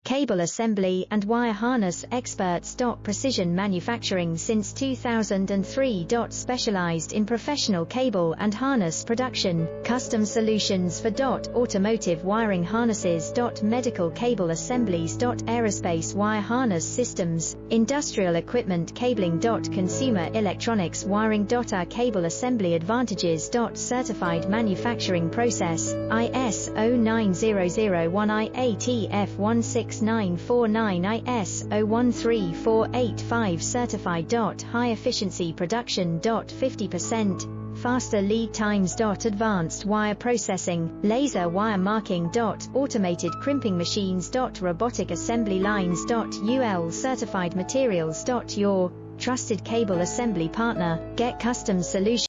Cable assembly and wire harness experts. Precision manufacturing since 2003. Specialized in professional cable and harness production, custom solutions for automotive wiring harnesses. Medical cable assemblies. Aerospace wire harness systems, industrial equipment cabling. Consumer electronics wiring. Our cable assembly advantages. Certified manufacturing process, ISO 9001 IATF 16949 ISO 13485 certified. High efficiency production. 50% faster lead times. Advanced wire processing, laser wire marking. Automated crimping machines. Robotic assembly lines. UL certified materials. Your trusted cable assembly partner. Get custom solutions.